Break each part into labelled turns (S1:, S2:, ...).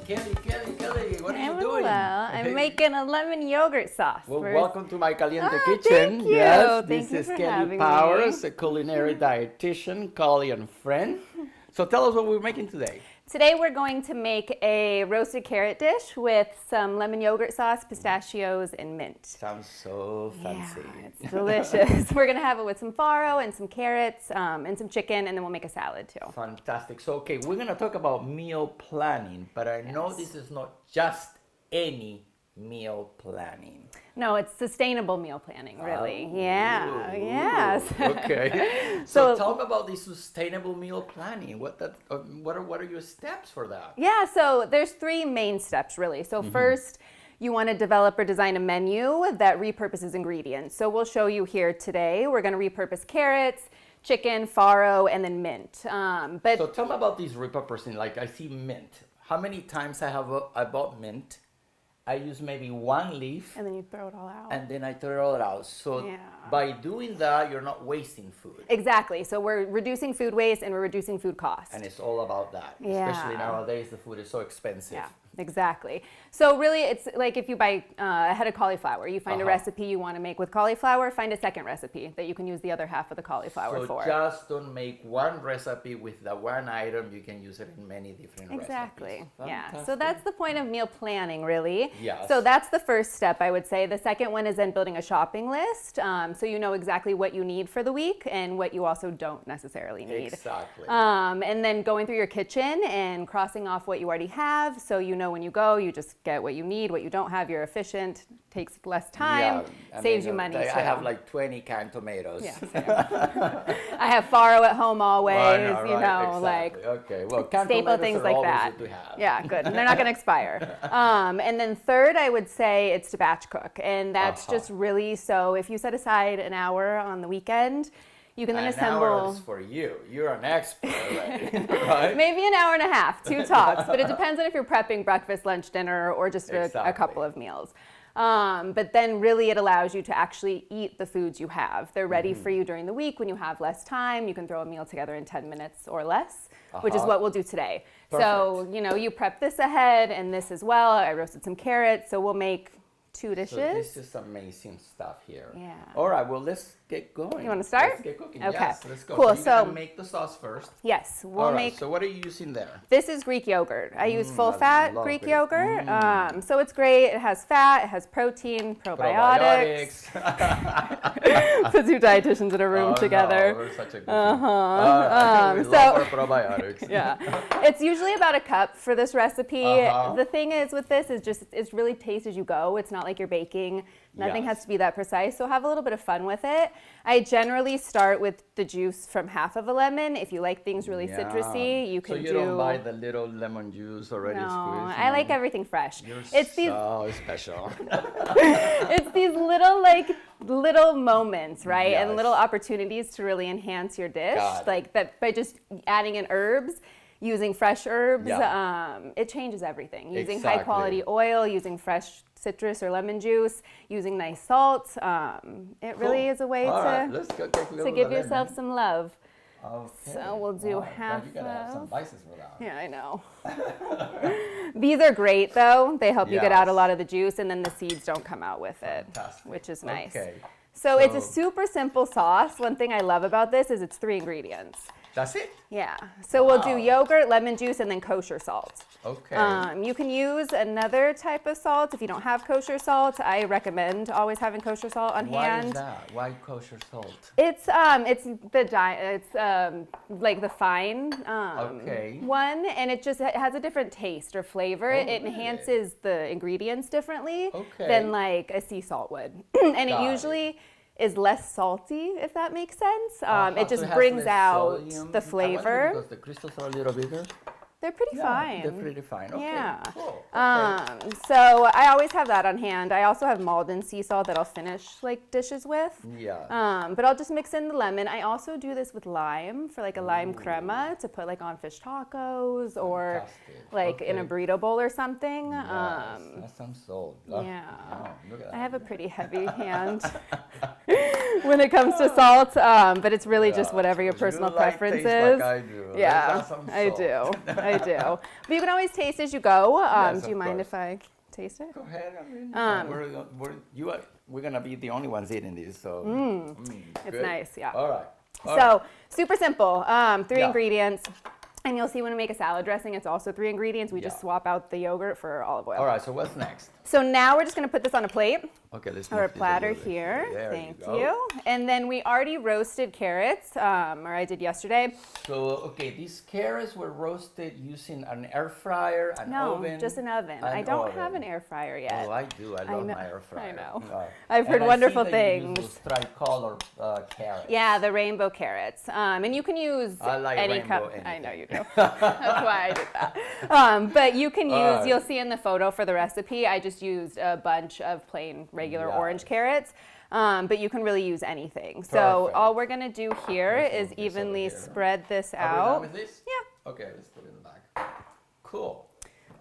S1: Kelly, what are you doing?
S2: Well, I'm making a lemon yogurt sauce.
S1: Well, welcome to my Caliente Kitchen.
S2: Thank you.
S1: Yes,
S2: Thank
S1: this
S2: you
S1: is
S2: for
S1: Kelly
S2: having
S1: Powers,
S2: me.
S1: a culinary dietitian, colleague, and friend. So tell us what we're making today.
S2: Today we're going to make a roasted carrot dish with some lemon yogurt sauce, pistachios, and mint.
S1: Sounds so fancy.
S2: Yeah, it's delicious. We're going to have it with some farro and some carrots and some chicken, and then we'll make a salad too.
S1: Fantastic. So, okay, we're going to talk about meal planning, but I know this is not just any meal planning.
S2: No, it's sustainable meal planning, really.
S1: Ooh,
S2: Yes.
S1: Okay. So tell me about the sustainable meal planning. What are your steps for that?
S2: Yeah, so there's three main steps, really. So first, you want to develop or design a menu that repurposes ingredients. So we'll show you here today. We're going to repurpose carrots, chicken, farro, and then mint.
S1: So tell me about these repurposing. Like I see mint. How many times I bought mint? I use maybe one leaf.
S2: And then you throw it all out.
S1: And then I throw it out. So by doing that, you're not wasting food.
S2: Exactly. So we're reducing food waste and we're reducing food costs.
S1: And it's all about that.
S2: Yeah.
S1: Especially nowadays, the food is so expensive.
S2: Yeah, exactly. So really, it's like if you buy a head of cauliflower, you find a recipe you want to make with cauliflower, find a second recipe that you can use the other half of the cauliflower for.
S1: So just don't make one recipe with the one item. You can use it in many different
S2: Exactly.
S1: recipes.
S2: Yeah. So that's the point of meal planning, really.
S1: Yes.
S2: So that's the first step, I would say. The second one is then building a shopping list, so you know exactly what you need for the week and what you also don't necessarily need.
S1: Exactly.
S2: And then going through your kitchen and crossing off what you already have, so you know when you go, you just get what you need. What you don't have, you're efficient, takes less time, saves you money.
S1: I have like 20 canned tomatoes.
S2: Yeah, I have farro at home always,
S1: Okay, well, canned
S2: staple
S1: tomatoes
S2: things
S1: are
S2: like
S1: always
S2: that.
S1: good to have.
S2: Yeah, good. And they're not going to expire. And then third, I would say it's to batch cook. And that's just really, so if you set aside an hour on the weekend, you can then assemble.
S1: An hour is for you. You're an expert already, right?
S2: Maybe an hour and a half, 2 tops. But it depends on if you're prepping breakfast, lunch, dinner, or just a couple of meals. But then really it allows you to actually eat the foods you have. They're ready for you during the week when you have less time. You can throw a meal together in 10 minutes or less, which is what we'll do today.
S1: Perfect.
S2: So, you prep this ahead and this as well. I roasted some carrots, so we'll make 2 dishes.
S1: So this is amazing stuff here.
S2: Yeah.
S1: All right, well, let's get going.
S2: You want to start?
S1: Let's get cooking.
S2: Okay.
S1: Yes, let's go.
S2: Cool.
S1: So you're going to make the sauce first.
S2: Yes, we'll make.
S1: So what are you using there?
S2: This is Greek yogurt. I use full-fat Greek
S1: it.
S2: yogurt. So it's great. It has fat. It has protein, probiotics. The 2 dietitians in a room together.
S1: No, we're such a good we love our probiotics.
S2: Yeah. It's usually about a cup for this recipe. The thing is with this is just it's really taste as you go. It's not like you're baking. Nothing has to be that precise, so have a little bit of fun with it. I generally start with the juice from half of a lemon. If you like things really citrusy, you can do...
S1: So you don't buy the little lemon juice already squeezed?
S2: No, I like everything fresh.
S1: You're
S2: so
S1: special.
S2: It's these little moments, right? And little opportunities to really enhance your dish. Like that by just adding in herbs. Using fresh herbs, it changes everything. Using high quality oil, using fresh citrus or lemon juice, using nice salt. It really is a way to give yourself some love.
S1: Okay.
S2: So we'll do half
S1: you gotta have some vices for that.
S2: Yeah, I know. These are great though. They help you get out a lot of the juice and then the seeds don't come out with it, which is nice.
S1: Okay.
S2: So it's a super simple sauce. One thing I love about this is it's 3 ingredients.
S1: That's it?
S2: Yeah. So we'll do yogurt, lemon juice, and then kosher salt.
S1: Okay.
S2: You can use another type of salt if you don't have kosher salt. I recommend always having kosher salt on hand.
S1: Why is that? Why kosher salt?
S2: It's like the fine one, and it has a different taste or flavor. It enhances the ingredients differently than like a sea salt would, and it usually is less salty, if that makes sense. It just brings out the flavor.
S1: Because the crystals are a little bigger.
S2: They're pretty fine.
S1: They're pretty fine. Okay.
S2: Yeah.
S1: Cool. Okay.
S2: So I always have that on hand. I also have Malden sea salt that I'll finish like dishes with.
S1: Yeah.
S2: But I'll just mix in the lemon. I also do this with lime for like a lime crema to put like on fish tacos or like in a burrito bowl or something.
S1: Yes, that sounds so lovely.
S2: Yeah.
S1: Oh, look at that.
S2: I have a pretty heavy hand when it comes to salt, but it's really just whatever your personal preference is.
S1: Like I do.
S2: Yeah, I do. I do. But you can always taste as you go.
S1: Yes,
S2: do you mind
S1: course.
S2: if I taste it?
S1: Go ahead. I mean, we're gonna be the only ones eating these, so
S2: It's
S1: good.
S2: nice, yeah.
S1: All right.
S2: So super simple. 3
S1: Yeah.
S2: ingredients. And you'll see when we make a salad dressing, it's also 3 ingredients. We just swap out the yogurt for olive oil.
S1: All right. So what's next?
S2: So now we're just going to put this on a plate.
S1: Okay, let's
S2: Or a
S1: move this
S2: platter
S1: little bit.
S2: here.
S1: There
S2: Thank
S1: go.
S2: you. And then we already roasted carrots, or I did yesterday.
S1: So okay, these carrots were roasted using an air fryer, an oven.
S2: No, just an oven. I don't have an air fryer yet.
S1: Oh, I do. I love
S2: know.
S1: my air fryer.
S2: I know.
S1: Oh.
S2: I've heard
S1: And
S2: wonderful
S1: I see that you
S2: things.
S1: use those tricolor carrots.
S2: Yeah, the rainbow carrots. And you can use
S1: I like
S2: any
S1: rainbow
S2: cup. I know
S1: anything.
S2: you do. That's why I did that. But you can use,
S1: right.
S2: you'll see in the photo for the recipe, I just used a bunch of plain regular
S1: Yes.
S2: orange carrots. But you can really use anything. So
S1: Perfect.
S2: all we're going to do here
S1: Let's
S2: is
S1: move this over
S2: evenly
S1: here.
S2: spread this
S1: Are we done
S2: out.
S1: with this?
S2: Yeah.
S1: Okay, let's put it in the back. Cool.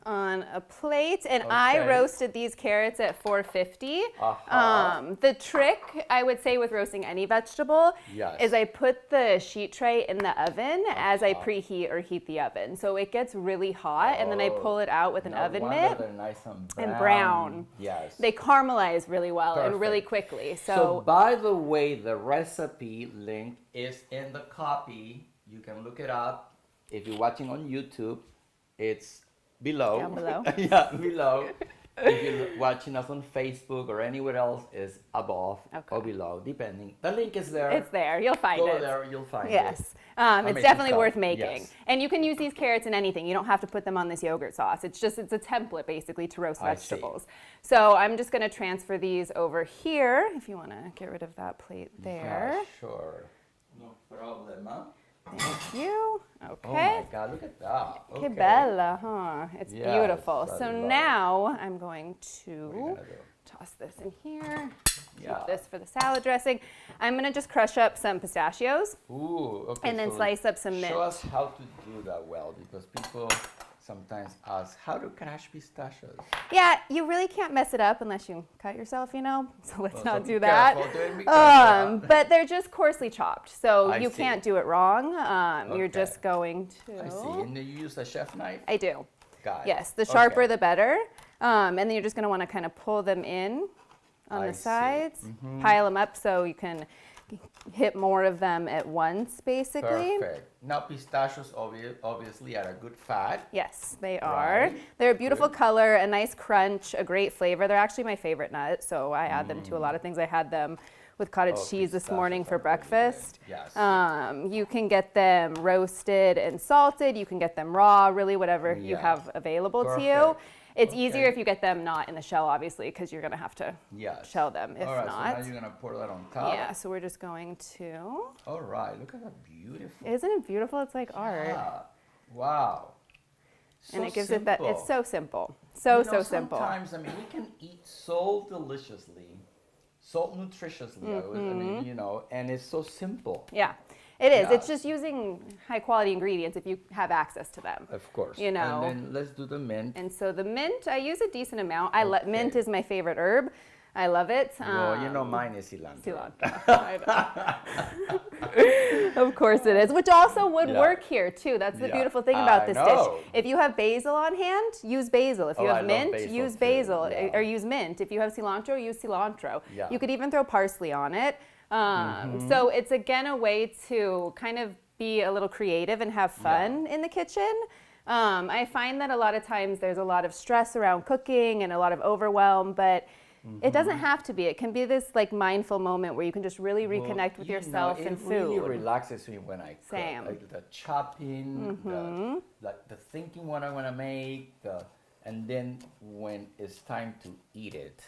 S2: On a plate, and I
S1: Okay.
S2: roasted these carrots at 450.
S1: Uh-huh.
S2: The trick, I would say, with roasting any vegetable
S1: Yes.
S2: is I put the sheet tray in the oven as I
S1: Uh-huh.
S2: preheat or heat the oven. So it gets really hot, and then I pull it out with an
S1: No
S2: oven
S1: wonder
S2: mitt.
S1: they're nice and brown.
S2: and brown.
S1: Yes.
S2: They caramelize really well and really
S1: Perfect.
S2: quickly.
S1: So by the way, the recipe link is in the copy. You can look it up. If you're watching on YouTube, it's below.
S2: Down below.
S1: Yeah, below. If you're watching us on Facebook or anywhere else, is above or below, depending. The link is there.
S2: It's there. You'll find
S1: Go
S2: it.
S1: there, you'll find it.
S2: Yes, it's
S1: Amazing
S2: definitely
S1: stuff.
S2: worth making.
S1: Yes.
S2: And you can use these carrots in anything. You don't have to put them on this yogurt sauce. It's a template basically to roast
S1: I see.
S2: vegetables. So I'm just going to transfer these over here. If you want to get rid of that plate there.
S1: Yeah, sure. No problem, huh?
S2: Thank you.
S1: Oh
S2: Okay.
S1: my God, look at that.
S2: Que
S1: Okay.
S2: bella, huh? It's
S1: Yes,
S2: beautiful.
S1: I
S2: So
S1: love it.
S2: now I'm going
S1: What are you
S2: to
S1: gonna do?
S2: toss this in here.
S1: Yeah.
S2: Keep this for the salad dressing. I'm going to just crush up some pistachios.
S1: Ooh, okay.
S2: And then
S1: so
S2: slice up some mint.
S1: Show us how to do that well, because people sometimes ask, how to crush pistachios?
S2: Yeah, you really can't mess it up unless you cut yourself, you know? So let's
S1: Well,
S2: not
S1: so
S2: do
S1: be
S2: that.
S1: careful, be careful.
S2: But they're just coarsely chopped, so
S1: I
S2: you
S1: see.
S2: can't do it wrong. You're
S1: Okay.
S2: just going to.
S1: I see. And you use a chef knife?
S2: I do.
S1: Got it.
S2: Yes, the sharper
S1: Okay.
S2: the better. And then you're just going to want to kind of pull them in on
S1: I
S2: the
S1: see.
S2: sides, pile them up so you can hit more of them at once, basically.
S1: Perfect. Now pistachios obviously are a good fat.
S2: Yes, they are.
S1: Right.
S2: They're a beautiful
S1: Good.
S2: color, a nice crunch, a great flavor. They're actually my favorite nut, so I add them to a lot of things. I had them with cottage
S1: Oh,
S2: cheese this
S1: pistachios
S2: morning for
S1: are really good.
S2: breakfast.
S1: Yes.
S2: You can get them roasted and salted. You can get them raw, really whatever you
S1: Yeah.
S2: have available to you.
S1: Perfect.
S2: It's easier
S1: Okay.
S2: if you get them not in the shell, obviously, because you're going to have to
S1: Yes.
S2: shell them if
S1: All right,
S2: not.
S1: so now you're going to pour that on top.
S2: Yeah, so we're just going to.
S1: All right, look at that beautiful.
S2: Isn't it beautiful? It's like art.
S1: Yeah. Wow. So
S2: And it gives
S1: simple.
S2: it that, it's so simple. So,
S1: You know,
S2: so simple.
S1: Sometimes, I mean, we can eat so deliciously, so nutritiously, I mean, you know, and it's so simple.
S2: Yeah, it is.
S1: Yeah.
S2: It's just using high quality ingredients if you have access to them.
S1: Of course.
S2: You know.
S1: And then let's do the mint.
S2: And so the mint, I use a decent amount. Mint
S1: Okay.
S2: is my favorite herb. I love it.
S1: Well, you know, mine is cilantro.
S2: Cilantro. I know. Of course it is, which also would
S1: Yeah.
S2: work here too. That's the
S1: Yeah,
S2: beautiful thing about
S1: I
S2: this
S1: know.
S2: dish. If you have basil on hand, use basil. If you
S1: Oh, I
S2: have
S1: love
S2: mint,
S1: basil
S2: use
S1: too,
S2: basil
S1: yeah.
S2: or use mint. If you have cilantro, use cilantro.
S1: Yeah.
S2: You could even throw parsley on it. So it's again a way to kind of be a little creative and have fun in the kitchen. I find that a lot of times there's a lot of stress around cooking and a lot of overwhelm, but it doesn't have to be. It can be this like mindful moment where you can just really reconnect with
S1: you
S2: yourself
S1: know,
S2: and
S1: it
S2: food.
S1: really relaxes me when I cook.
S2: Same.
S1: Like the chopping, the thinking what I want to make, and then when it's time to eat it,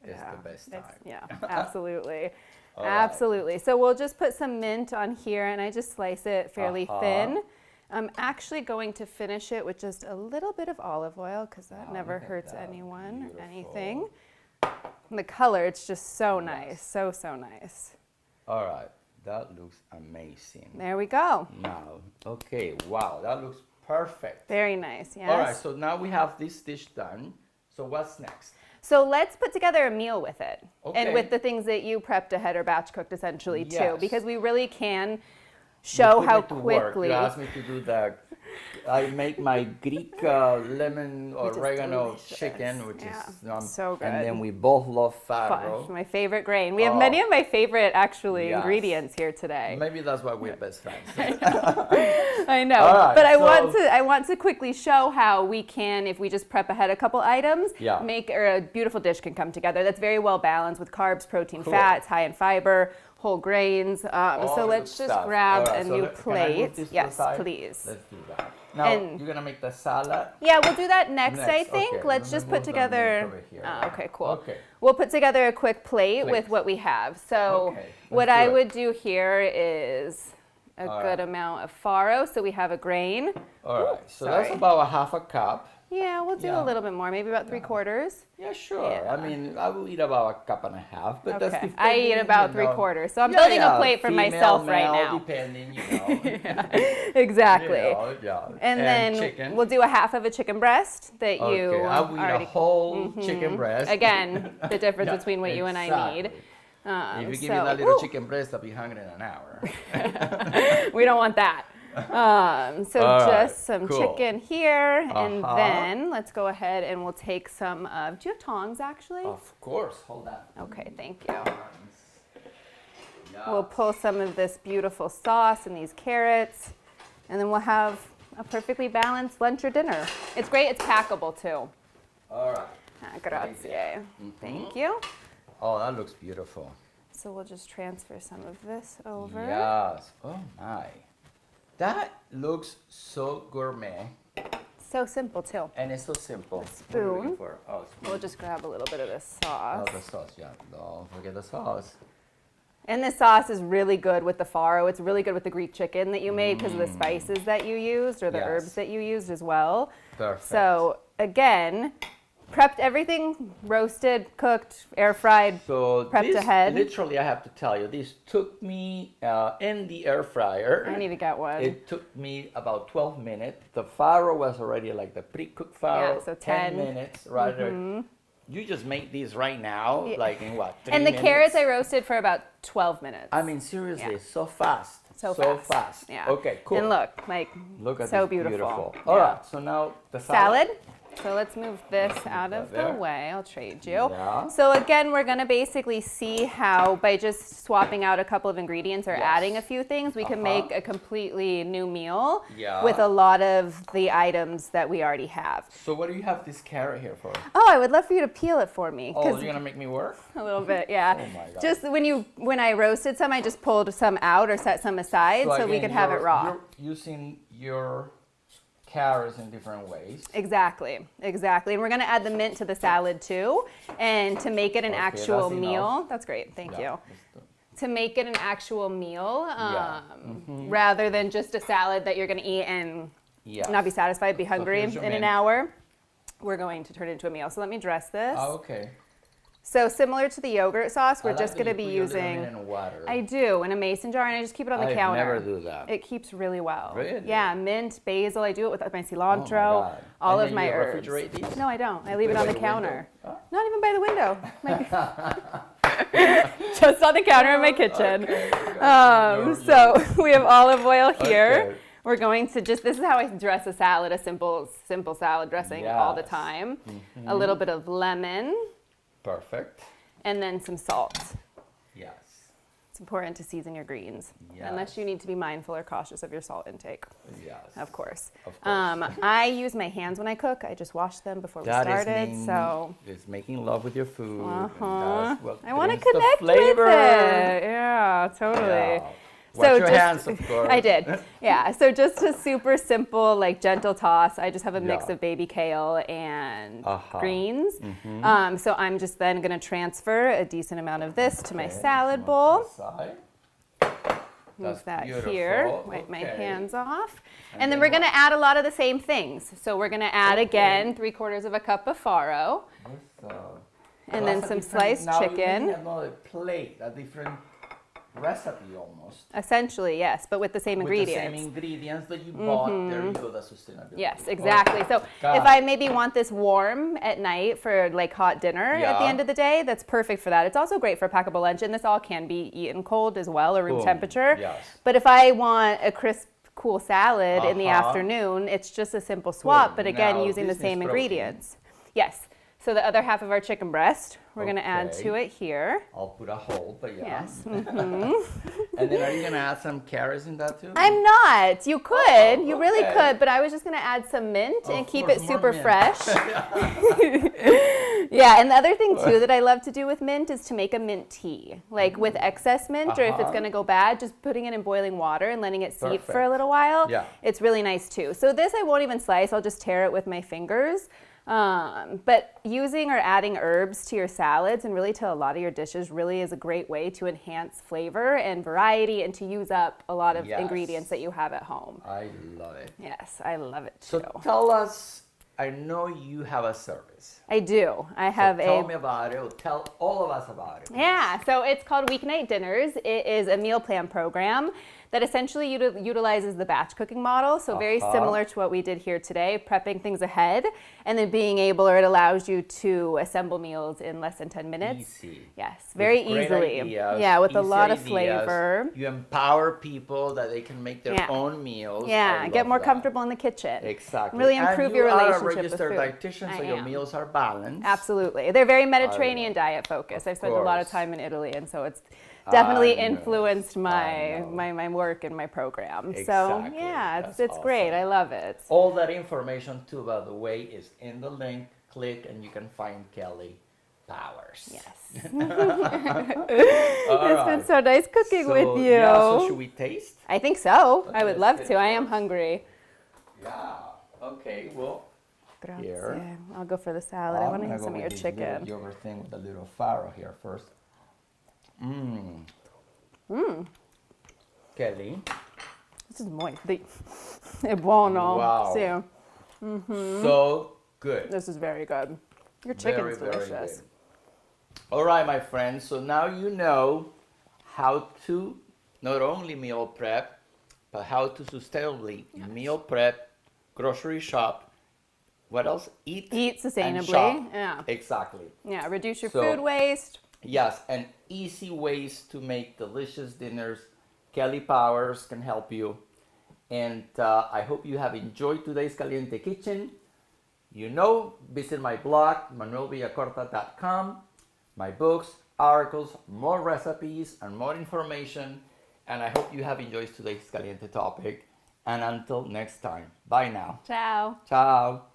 S1: it's the best time.
S2: Yeah, absolutely.
S1: All right.
S2: Absolutely. So we'll just put some mint on here and I just slice it fairly
S1: Uh-huh.
S2: thin. I'm actually going to finish it with just a little bit of olive oil because that
S1: Wow,
S2: never
S1: look at
S2: hurts
S1: that.
S2: anyone or
S1: Beautiful.
S2: anything. And the color, it's just so nice. So, so nice.
S1: All right, that looks amazing.
S2: There we go.
S1: Now, okay, wow, that looks perfect.
S2: Very nice, yes.
S1: All right, so now we have this dish done. So what's next?
S2: So let's put together a meal with it.
S1: Okay.
S2: And with the things that you prepped ahead or batch cooked essentially too.
S1: Yes.
S2: Because we really can show
S1: put
S2: how
S1: me to work.
S2: quickly.
S1: You asked me to do that. I make my Greek lemon oregano chicken, which is
S2: so good.
S1: And then we both love farro.
S2: My favorite grain. We have many of my favorite ingredients here today.
S1: Maybe that's why we're best friends.
S2: I know,
S1: Right,
S2: but I want to quickly show how we can, if we just prep ahead a couple items, make a beautiful dish can come together. That's very well balanced with carbs, protein, fats, high in fiber, whole grains. So let's just grab a new plate. Yes, please.
S1: Let's do that. Now, you're going to make the salad?
S2: Yeah, we'll do that next. I think. Okay. Let's just put together... okay, cool. Okay. We'll put together a quick plate with what we have. So what I would do here is a good amount of farro. So we have a grain.
S1: All right. So that's about a half a cup.
S2: Yeah, we'll do a little bit more, maybe about 3/4.
S1: Yeah, sure. Yeah. I mean, I will eat about a cup and a half, but that's depending,
S2: I eat about 3/4. So I'm building a plate for myself right now.
S1: Depending,
S2: Exactly. And then
S1: chicken.
S2: we'll do a half of a chicken breast that you
S1: I will eat a whole chicken breast.
S2: Again, the difference between what you and I need.
S1: If you give me that little chicken breast, I'll be hungry in an hour.
S2: We don't want that. Just some chicken here, and then let's go ahead and we'll take some of, do you have tongs actually?
S1: Of course, hold on.
S2: Okay, thank you. We'll pull some of this beautiful sauce and these carrots, and then we'll have a perfectly balanced lunch or dinner. It's great, it's packable too.
S1: All right.
S2: Grazie. Thank you.
S1: Oh, that looks beautiful.
S2: So we'll just transfer some of this over.
S1: Yes. Oh my. That looks so gourmet.
S2: So simple too.
S1: And it's so simple.
S2: Spoon. We'll just grab a little bit of this sauce.
S1: Oh, the sauce, yeah. Don't forget the sauce.
S2: And this sauce is really good with the farro. It's really good with the Greek chicken that you made because of the spices that you used or the herbs that you used as well.
S1: Perfect.
S2: So again, prepped everything, roasted, cooked, air fried, prepped ahead.
S1: Literally, I have to tell you, this took me in the air fryer.
S2: I need to get one.
S1: It took me about 12 minutes. The farro was already like the pre-cooked farro.
S2: Yeah, so
S1: 10 minutes, right? You just make these right now, like in what, 3
S2: And
S1: minutes?
S2: the carrots I roasted for about 12 minutes.
S1: I mean, seriously, so fast.
S2: So fast. Yeah.
S1: Okay, cool.
S2: And look at
S1: so
S2: this beautiful.
S1: All right, so now the
S2: salad. So let's move this out of the way. I'll trade you.
S1: Yeah.
S2: So again, we're going to basically see how by just swapping out a couple of ingredients or adding a few things, we can make a completely new meal with a lot of the items that we already have.
S1: So what do you have this carrot here for?
S2: Oh, I would love for you to peel it for me.
S1: Oh, you're going to make me work?
S2: A little bit, yeah.
S1: Oh my God.
S2: Just when I roasted some, I just pulled some out or set some aside so we could have it raw.
S1: You're using your carrots in different ways.
S2: Exactly. And we're going to add the mint to the salad too. And to make it an actual meal. That's great. Thank you. To make it an actual meal rather than just a salad that you're going to eat and not be satisfied, be hungry in an hour. We're going to turn it into a meal. So let me dress this.
S1: Oh, okay.
S2: So similar to the yogurt sauce, we're just going to be using.
S1: In water.
S2: I do in a mason jar, and I just keep it on the counter.
S1: I never do that.
S2: It keeps really well.
S1: Really?
S2: Yeah, mint, basil. I do it with my cilantro, all of my herbs.
S1: Refrigerate these?
S2: No, I don't. I leave it on the counter. Huh? Not even by the window. Just on the counter in my kitchen. So we have olive oil here. Okay. We're going to this is how I dress a salad, a simple salad dressing all the time. A little bit of lemon.
S1: Perfect.
S2: And then some salt.
S1: Yes.
S2: It's important to season your greens, unless you need to be mindful or cautious of your salt intake.
S1: Yes.
S2: Of course. I use my hands when I cook. I just washed them before we started.
S1: It's making love with your food.
S2: I want to connect with it. Yeah, totally.
S1: Yeah. Wash your hands, of course.
S2: I did. Yeah. So just a super simple, gentle toss. I just have a mix of baby kale and greens. So I'm just then going to transfer a decent amount of this to my salad bowl. Move that here. Wipe my hands off. And then we're going to add a lot of the same things. So we're going to add again 3/4 of a cup of farro.
S1: So
S2: and then some sliced chicken.
S1: Another plate, a different recipe almost.
S2: Essentially, yes, but with the same ingredients.
S1: With the same ingredients that you bought, there you go, the sustainability.
S2: Yes, exactly.
S1: Okay.
S2: So if I maybe want this warm at night for like hot dinner at the end of the day, that's perfect for that. It's also great for packable lunch, and this all can be eaten cold as well, or room temperature.
S1: Yes.
S2: But if I want a crisp, cool salad in the afternoon, it's just a simple swap, but again,
S1: Now,
S2: using the same
S1: protein.
S2: ingredients. Yes. So the other half of our chicken breast, we're going to add to it here.
S1: I'll put a hole, but yeah.
S2: Yes.
S1: And then are you going to add some carrots in that too?
S2: I'm not. You could. You really
S1: okay.
S2: could. But I was just going to add some mint and keep it
S1: more
S2: super
S1: mint.
S2: fresh. Yeah. And the other thing too that I love to do with mint is to make a mint tea. Like with excess mint, or if it's going to go bad, just putting it in boiling water and letting it seep for a little while.
S1: Yeah.
S2: It's really nice too. So this I won't even slice. I'll just tear it with my fingers. But using or adding herbs to your salads and really to a lot of your dishes really is a great way to enhance flavor and variety and to use up a lot of ingredients that you have at home.
S1: I love it.
S2: Yes, I love it
S1: So
S2: too.
S1: tell us, I know you have a service.
S2: I do. I have
S1: Tell me about it, or tell all of us about it.
S2: Yeah, so it's called Weeknight Dinners. It is a meal plan program that essentially utilizes the batch cooking model. So very similar to what we did here today, prepping things ahead and then being able, or it allows you to assemble meals in less than 10 minutes.
S1: Easy.
S2: Yes, very
S1: With great
S2: easily.
S1: ideas,
S2: Yeah, with a
S1: easy
S2: lot of
S1: ideas.
S2: flavor.
S1: You empower people that they can make their own meals.
S2: Yeah,
S1: I
S2: get
S1: love
S2: more
S1: that.
S2: comfortable in the kitchen.
S1: Exactly.
S2: Really improve your relationship with
S1: And you are a registered
S2: food.
S1: dietitian, so
S2: I
S1: your
S2: am.
S1: meals are balanced.
S2: Absolutely. They're very Mediterranean diet focused. I've spent a lot of
S1: course.
S2: time in Italy, and so it's definitely
S1: I know.
S2: influenced
S1: I know.
S2: my work and my program. So
S1: Exactly.
S2: yeah,
S1: That's
S2: it's great.
S1: awesome.
S2: I love it.
S1: All that information too, by the way, is in the link. Click and you can find Kelly Powers.
S2: Yes.
S1: All
S2: It's been so nice cooking with you.
S1: Yeah, so should we taste?
S2: I think so. I would
S1: let's
S2: love
S1: get
S2: to. I am
S1: yours.
S2: hungry.
S1: Yeah. Okay, well,
S2: Grazie.
S1: Here.
S2: I'll go for the salad. I want to have some of your chicken.
S1: Your thing with the little farro here first. Kelly.
S2: This is moist. È buono.
S1: Wow.
S2: Sì.
S1: So good.
S2: This is very good. Your chicken's
S1: Very, very
S2: delicious.
S1: good. All right, my friends. So now you know how to not only meal prep, but how to sustainably meal prep, grocery shop. What else? Eat and
S2: sustainably.
S1: shop.
S2: Yeah.
S1: Exactly.
S2: Yeah. Reduce your
S1: So-
S2: food waste.
S1: Yes, and easy ways to make delicious dinners. Kelly Powers can help you. And I hope you have enjoyed today's Caliente Kitchen. You know, visit my blog, manuelvillacorta.com, my books, articles, more recipes, and more information. And I hope you have enjoyed today's Caliente topic. And until next time, bye now.
S2: Ciao.
S1: Ciao.